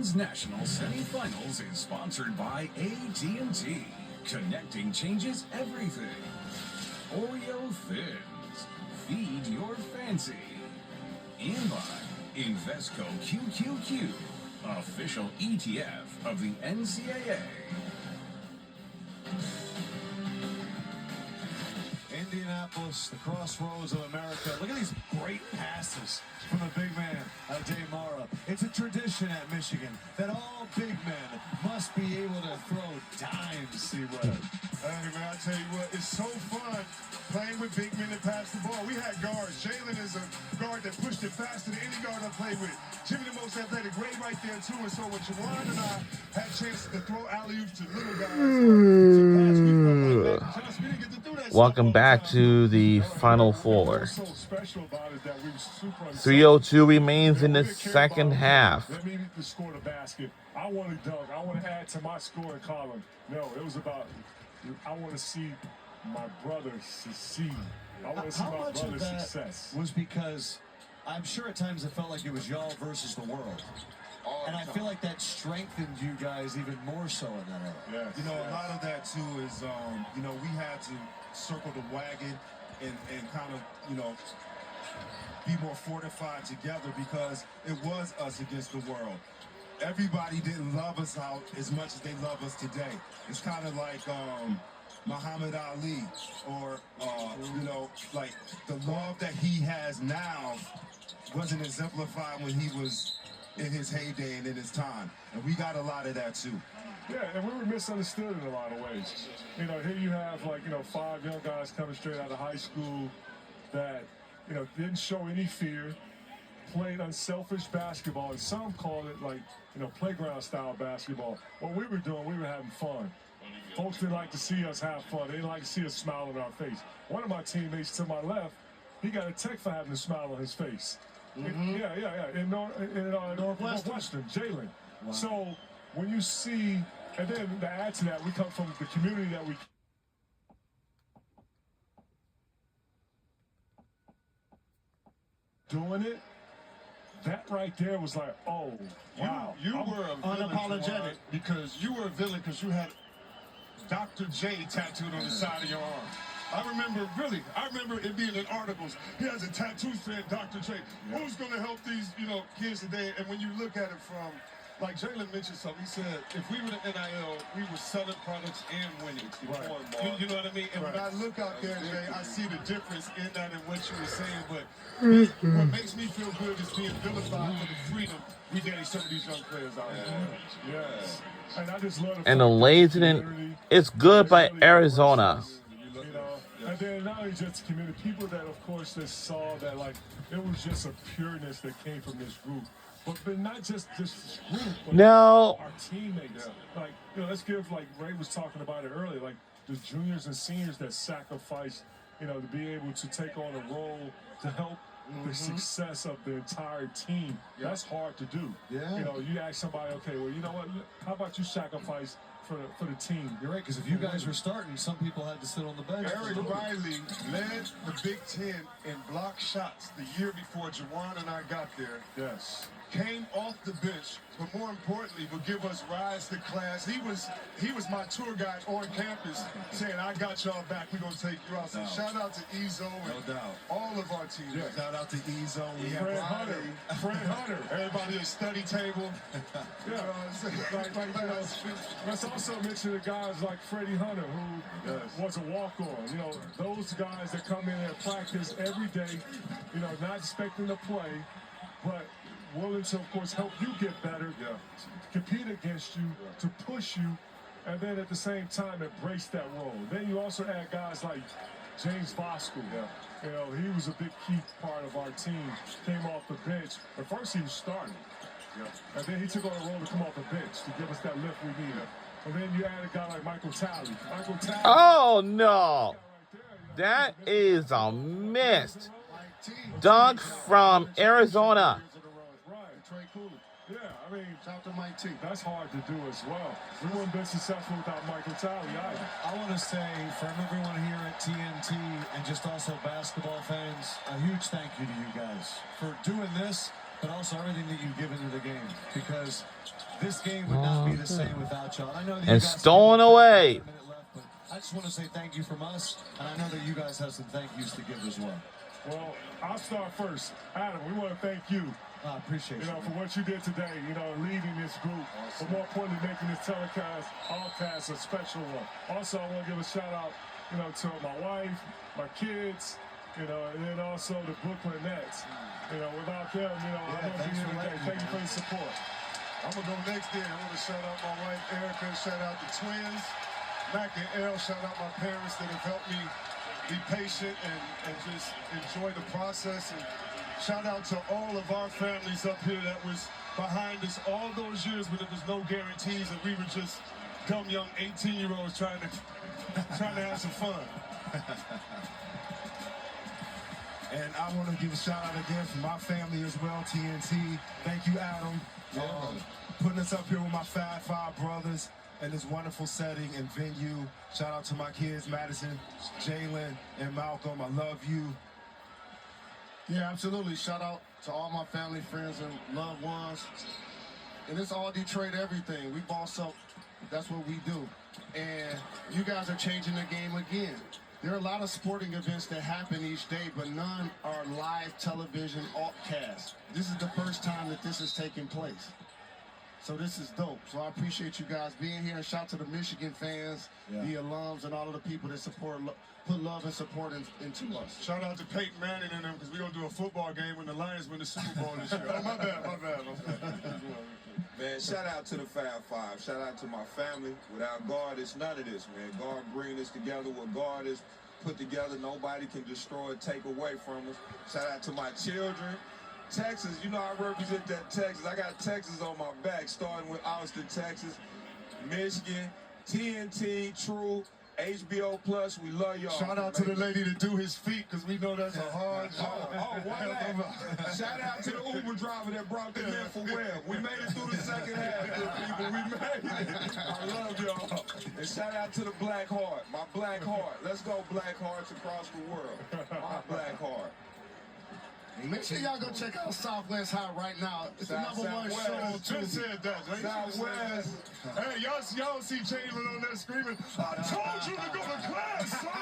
Men's National Semifinals is sponsored by AT&T. Connecting changes everything. Oreo Thins. Feed your fancy. And by Invesco QQQ, official ETF of the NCAA. Indianapolis, the crossroads of America. Look at these great passes from the big man, Dave Mara. It's a tradition at Michigan that all big men must be able to throw dimes, C-Web. Hey, man, I tell you what, it's so fun playing with big men that pass the ball. We had guards. Jalen is a guard that pushed it faster than any guard I played with. Jimmy, the most athletic, great right there, too. And so when Juwan and I had chances to throw alley-oops to little guys, we didn't get to do that. Welcome back to the Final Four. 3:02 remains in the second half. Let me score the basket. I want to dunk. I want to add to my scoring column. No, it was about, I want to see my brother succeed. I want to see my brother's success. Was because I'm sure at times it felt like it was y'all versus the world. And I feel like that strengthened you guys even more so in that era. Yes. You know, a lot of that too is, you know, we had to circle the wagon and kind of, you know, be more fortified together because it was us against the world. Everybody didn't love us out as much as they love us today. It's kind of like Muhammad Ali or, you know, like the love that he has now wasn't exemplified when he was in his heyday and in his time. And we got a lot of that too. Yeah, and we were misunderstood in a lot of ways. You know, here you have like, you know, 5 young guys coming straight out of high school that, you know, didn't show any fear, played unselfish basketball, and some called it like, you know, playground style basketball. What we were doing, we were having fun. Folks didn't like to see us have fun. They didn't like to see us smile on our face. One of my teammates to my left, he got a tech for having a smile on his face. Yeah. In Northwestern, Jalen. Wow. So when you see, and then to add to that, we come from the community that we doing it. That right there was like, oh, wow. You were a villain, unapologetic, because you were a villain because you had Dr. J tattooed on the side of your arm. I remember it being in articles. He has a tattoo saying Dr. J. Yeah. Who's going to help these, you know, kids today? And when you look at it from, like Jalen mentioned something, he said, if we were the NIL, we were selling products and winning. Right. You know what I mean? And when I look out there, Jay, I see the difference in that and what you were saying. But what makes me feel good is being vilified for the freedom we gave some of these young players out here. Yes. And I just love And the lazy, it's good by Arizona. And then not only just the community, people that, of course, just saw that, like, it was just a pureness that came from this group. But not just this group, but no. Our teammates. Like, you know, let's give, like Ray was talking about it earlier, like the juniors and seniors that sacrificed, you know, to be able to take on a role to help the success of the entire team. That's hard to do. Yeah. You know, you ask somebody, okay, well, you know what, how about you sacrifice for the team? You're right, because if you guys were starting, some people had to sit on the bench. Eric Riley led the Big Ten in block shots the year before Juwan and I got there. Yes. Came off the bench, but more importantly, would give us rise to class. He was my tour guide on campus, saying, "I got y'all back. We're gonna take you out." So shout out to Ezo and all of our teams. Yeah. Shout out to Ezo. We Fred have Hunter. Fred Hunter. Everybody at study table. Yeah. You know, let's also mention the guys like Freddie Hunter, who was a walk-on. You know, those guys that come in and practice every day, you know, not expecting to play, but willing to, of course, help you get better, compete against you, to push you, and then at the same time embrace that role. Then you also add guys like James Voskuhl. You know, he was a big key part of our team. Came off the bench. At first he was starting. And then he took on a role to come off the bench to give us that lift we needed. And then you add a guy like Michael Talley. Oh, no. That is a missed dunk from Arizona. Yeah, I mean, shout out to Mike T. That's hard to do as well. We wouldn't have been successful without Michael Talley either. I want to say from everyone here at TNT and just also basketball fans, a huge thank you to you guys for doing this but also everything that you've given to the game, because this game would not be the same without y'all. I know that you And guys stolen away. have a minute left, but I just want to say thank you from us, and I know that you guys have some thank yous to give as well. Well, I'll start first. Adam, we want to thank you. I appreciate You know, for what you did today, you know, leading this group, but more importantly, making this telecast, altcast, a special one. Also, I want to give a shout out, you know, to my wife, my kids, you know, and then also the Brooklyn Nets. You know, without them, you know, I won't be here today. Thank you for the support. I'm going to go next then. I want to shout out my wife, Erica, shout out the twins, Mac and Elle, shout out my parents that have helped me be patient and just enjoy the process. And shout out to all of our families up here that was behind us all those years when there was no guarantees and we were just dumb young 18-year-olds trying to have some fun. And I want to give a shout out again for my family as well, TNT. Thank you, Adam, putting us up here with my Fab Five brothers in this wonderful setting and venue. Shout out to my kids, Madison, Jalen, and Malcolm. I love you. Yeah, absolutely. Shout out to all my family, friends, and loved ones. And it's all Detroit everything. We boss up. That's what we do. And you guys are changing the game again. There are a lot of sporting events that happen each day, but none are live television altcast. This is the first time that this is taking place. So this is dope. So I appreciate you guys being here, and shout out to the Michigan fans, the alums, and all of the people that support, put love and support into us. Shout out to Peyton Manning and them because we're going to do a football game when the Lions win the Super Bowl this year. Oh, my bad. Man, shout out to the Fab Five. Shout out to my family. Without God, it's none of this, man. God bring us together. What God has put together, nobody can destroy or take away from us. Shout out to my children. Texas, you know I represent that Texas. I got Texas on my back, starting with Austin, Texas, Michigan, TNT, True, HBO Plus. We love y'all. Shout out to the lady that do his feet because we know that's a hard job. Shout out to the Uber driver that brought them in for Webb. We made it through the second half, good people. We made it. I love y'all. And shout out to the Black Heart, my Black Heart. Let's go, Black Hearts across the world. My Black Heart. Make sure y'all go check out Southwest High right now. It's the #1 show on Just Tuesday. said that. Right? Southwest. Hey, y'all see Chamberlain on there screaming, I told you to go to class, son!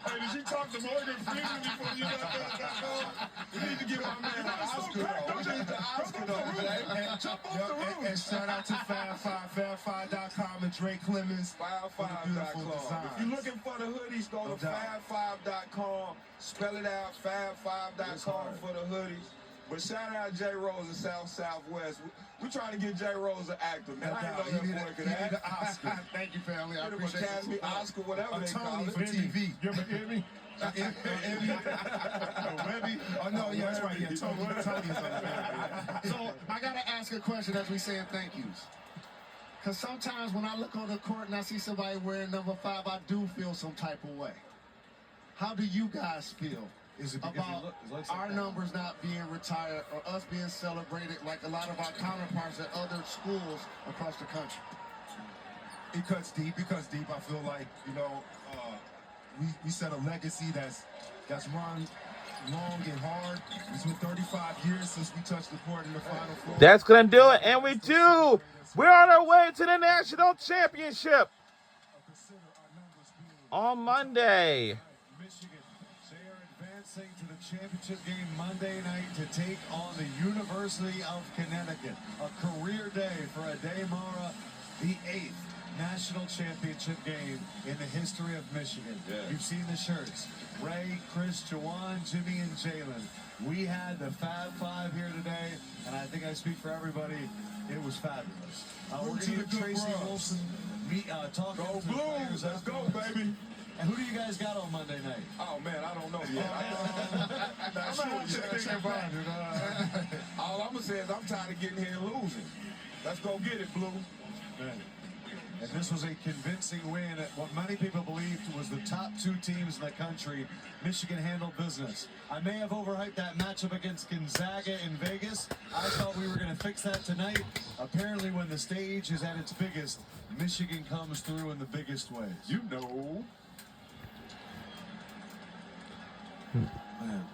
Hey, did you talk to Morgan Freeman before you got that? We need to give our man an Oscar, though. We need the Oscar, though. Jump off the roof! And shout out to Fab Five, Fab5.com, and Drake Clemens. Fab5.com. If you're looking for the hoodies, go to Fab5.com. Spell it out, Fab5.com for the hoodies. But shout out J Rose and Southwest. We're trying to get J Rose an actor, man. I didn't know that boy could act. Oscar. Thank you, family. I Get him appreciate it. Academy, Oscar, whatever they call Tony it. for TV. Give him an Emmy. Webby. Oh, no, yeah, that's right. Yeah, Tony's on that. So I gotta ask a question as we saying thank yous. Cause sometimes when I look on the court and I see somebody wearing number 5, I do feel some type of way. How do you guys feel Is it because about he looks like our that? numbers not being retired or us being celebrated like a lot of our counterparts at other schools across the country? It cuts deep. I feel like, you know, we set a legacy that's run long and hard. It's been 35 years since we touched the court in the Final Four. That's going to do it. And we do. We're on our way to the national championship on Monday. Michigan, they are advancing to the championship game Monday night to take on the University of Connecticut. A career day for Ade Mara, the 8th national championship game in the history of Michigan. You've seen the shirts. Ray, Chris, Jawan, Jimmy, and Jalen. We had the Fab Five here today, and I think I speak for everybody. It was fabulous. We're going to get Tracy Wilson talking Go to the Blue. players Let's after go, this. baby. And who do you guys got on Monday night? Oh, man, I don't know yet. I'm not thinking about it. All I'm going to say is I'm tired of getting here and losing. Let's go get it, Blue. And this was a convincing win at what many people believed was the top 2 teams in the country. Michigan handled business. I may have overhyped that matchup against Gonzaga in Vegas. I thought we were going to fix that tonight. Apparently, when the stage is at its biggest, Michigan comes through in the biggest ways. You know. Man,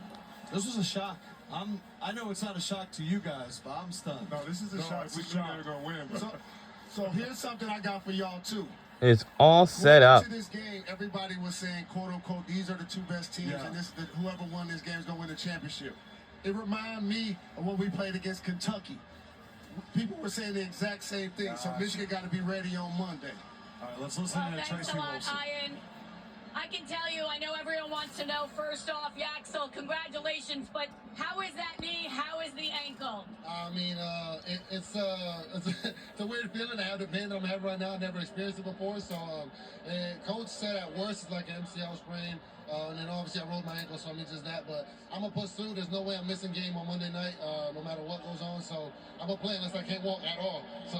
this was a shock. I know it's not a shock to you guys, but I'm stunned. No, this is a shot. We knew they were going to win, bro. So here's something I got for y'all too. It's all set up. To this game, everybody was saying, quote unquote, these are the two best teams, and whoever won this game is going to win the championship. It reminded me of when we played against Kentucky. People were saying the exact same thing. So Michigan got to be ready on Monday. All right, let's listen to Thanks Tracy a lot, Wilson. Ian. I can tell you, I know everyone wants to know, first off, Yaxel, congratulations, but how is that knee? How is the ankle? I mean, it's a weird feeling to have the pain that I'm having right now. I never experienced it before. So, coach said at worst it's like an MCL sprain. And then obviously I rolled my ankle, so I mean just that. But I'm going to push through. There's no way I'm missing game on Monday night, no matter what goes on. So I'm going to play unless I can't walk at all. So.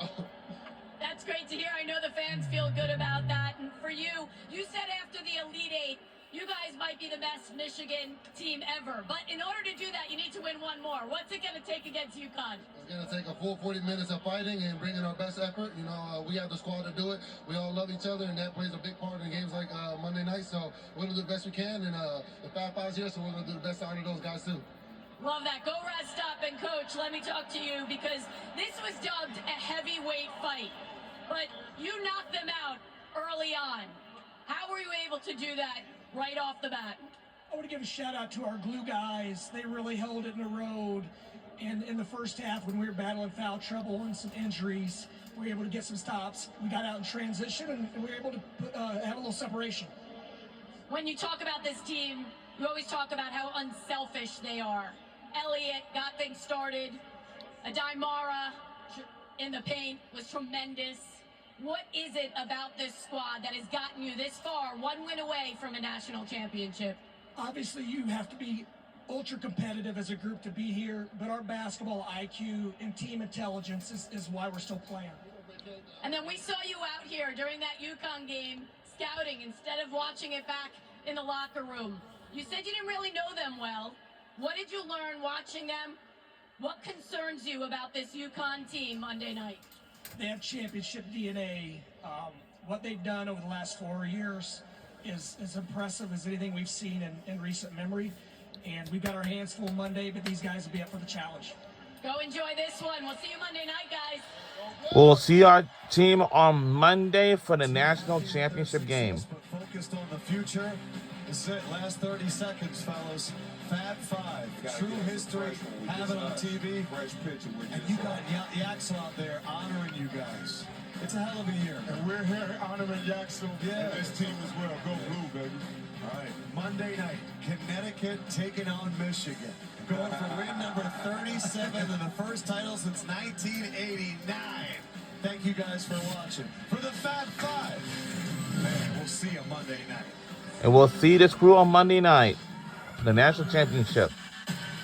That's great to hear. I know the fans feel good about that. And for you, you said after the Elite Eight, you guys might be the best Michigan team ever. But in order to do that, you need to win one more. What's it going to take against UConn? It's going to take a full 40 minutes of fighting and bringing our best effort. You know, we have the squad to do it. We all love each other, and that plays a big part in games like Monday night. So we're going to do the best we can. And the Fab Five's here, so we're going to do the best to honor those guys, too. Love that. Go rest up. And, Coach, let me talk to you because this was dubbed a heavyweight fight. But you knocked them out early on. How were you able to do that right off the bat? I want to give a shout out to our glue guys. They really held it in the road. And in the first half, when we were battling foul trouble and some injuries, we were able to get some stops. We got out in transition, and we were able to have a little separation. When you talk about this team, you always talk about how unselfish they are. Elliott got things started. Adimara in the paint was tremendous. What is it about this squad that has gotten you this far, one win away from a national championship? Obviously, you have to be ultra competitive as a group to be here, but our basketball IQ and team intelligence is why we're still playing. And then we saw you out here during that UConn game scouting instead of watching it back in the locker room. You said you didn't really know them well. What did you learn watching them? What concerns you about this UConn team Monday night? They have championship DNA. What they've done over the last 4 years is as impressive as anything we've seen in recent memory. And we've got our hands full Monday, but these guys will be up for the challenge. Go enjoy this one. We'll see you Monday night, guys. We'll see our team on Monday for the national championship game. Focused on the future. This is it. Last 30 seconds, fellas. Fab Five. True history. Have it on TV. And you got Yaxel out there honoring you guys. It's a hell of a year. And we're here honoring Yaxel and this team as well. Go blue, baby. All right. Monday night, Connecticut taking on Michigan. Going for win number 37 and the first title since 1989. Thank you guys for watching. For the Fab Five, man, we'll see you Monday night. And we'll see this crew on Monday night for the national championship.